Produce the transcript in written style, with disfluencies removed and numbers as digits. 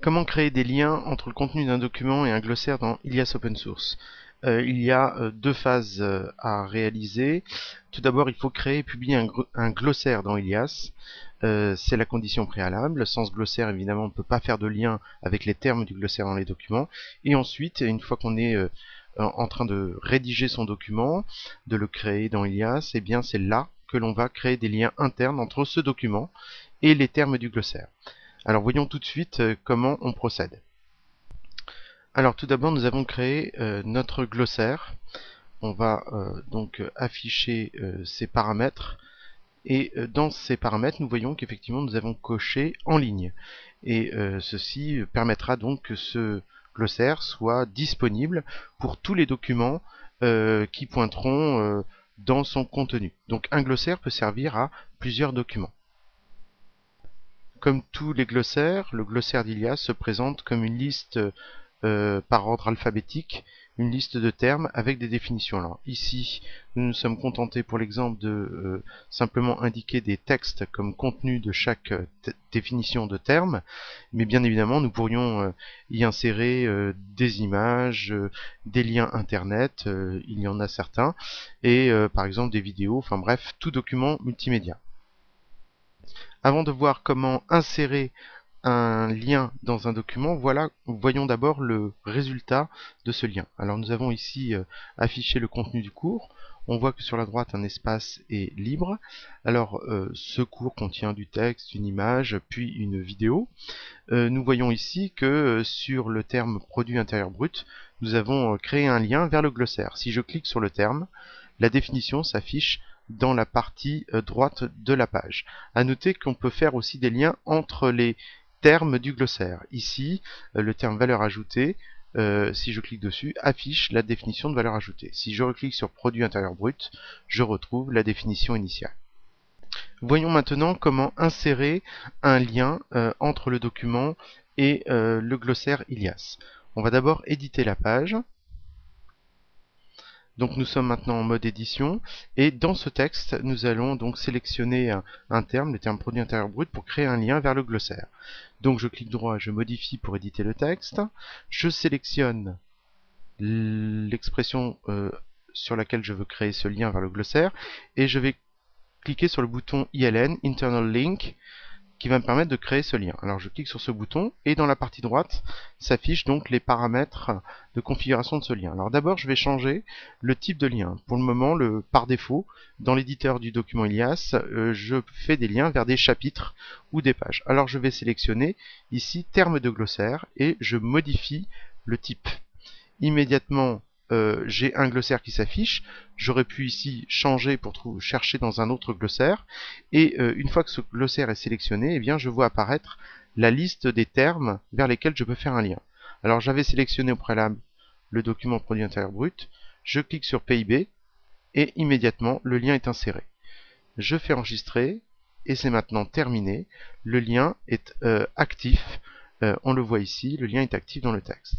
Comment créer des liens entre le contenu d'un document et un glossaire dans Ilias Open Source? Il y a deux phases à réaliser. Tout d'abord, il faut créer et publier un glossaire dans Ilias. C'est la condition préalable. Sans ce glossaire, évidemment, on ne peut pas faire de lien avec les termes du glossaire dans les documents. Et ensuite, une fois qu'on est en train de rédiger son document, de le créer dans Ilias, eh bien, c'est là que l'on va créer des liens internes entre ce document et les termes du glossaire. Alors voyons tout de suite comment on procède. Alors tout d'abord nous avons créé notre glossaire. On va donc afficher ces paramètres et dans ces paramètres nous voyons qu'effectivement nous avons coché en ligne et ceci permettra donc que ce glossaire soit disponible pour tous les documents qui pointeront dans son contenu. Donc un glossaire peut servir à plusieurs documents. Comme tous les glossaires, le glossaire d'Ilias se présente comme une liste par ordre alphabétique, une liste de termes avec des définitions. Alors ici, nous nous sommes contentés pour l'exemple de simplement indiquer des textes comme contenu de chaque définition de terme, mais bien évidemment, nous pourrions y insérer des images, des liens internet, il y en a certains, et par exemple des vidéos, enfin bref, tout document multimédia. Avant de voir comment insérer un lien dans un document, voyons d'abord le résultat de ce lien. Alors nous avons ici affiché le contenu du cours. On voit que sur la droite un espace est libre. Alors ce cours contient du texte, une image, puis une vidéo. Nous voyons ici que sur le terme produit intérieur brut, nous avons créé un lien vers le glossaire. Si je clique sur le terme, la définition s'affiche dans la partie droite de la page. À noter qu'on peut faire aussi des liens entre les termes du glossaire. Ici, le terme valeur ajoutée, si je clique dessus, affiche la définition de valeur ajoutée. Si je reclique sur produit intérieur brut, je retrouve la définition initiale. Voyons maintenant comment insérer un lien entre le document et le glossaire Ilias. On va d'abord éditer la page. Donc nous sommes maintenant en mode édition et dans ce texte nous allons donc sélectionner un terme, le terme produit intérieur brut, pour créer un lien vers le glossaire. Donc je clique droit, je modifie pour éditer le texte, je sélectionne l'expression sur laquelle je veux créer ce lien vers le glossaire et je vais cliquer sur le bouton ILN, Internal Link, qui va me permettre de créer ce lien. Alors je clique sur ce bouton et dans la partie droite s'affichent donc les paramètres de configuration de ce lien. Alors d'abord je vais changer le type de lien. Pour le moment, par défaut, dans l'éditeur du document Ilias, je fais des liens vers des chapitres ou des pages. Alors je vais sélectionner ici terme de glossaire et je modifie le type. Immédiatement j'ai un glossaire qui s'affiche. J'aurais pu ici changer pour chercher dans un autre glossaire. Et une fois que ce glossaire est sélectionné, eh bien, je vois apparaître la liste des termes vers lesquels je peux faire un lien. Alors j'avais sélectionné au préalable le document produit intérieur brut. Je clique sur PIB et immédiatement le lien est inséré. Je fais enregistrer et c'est maintenant terminé. Le lien est actif. On le voit ici, le lien est actif dans le texte.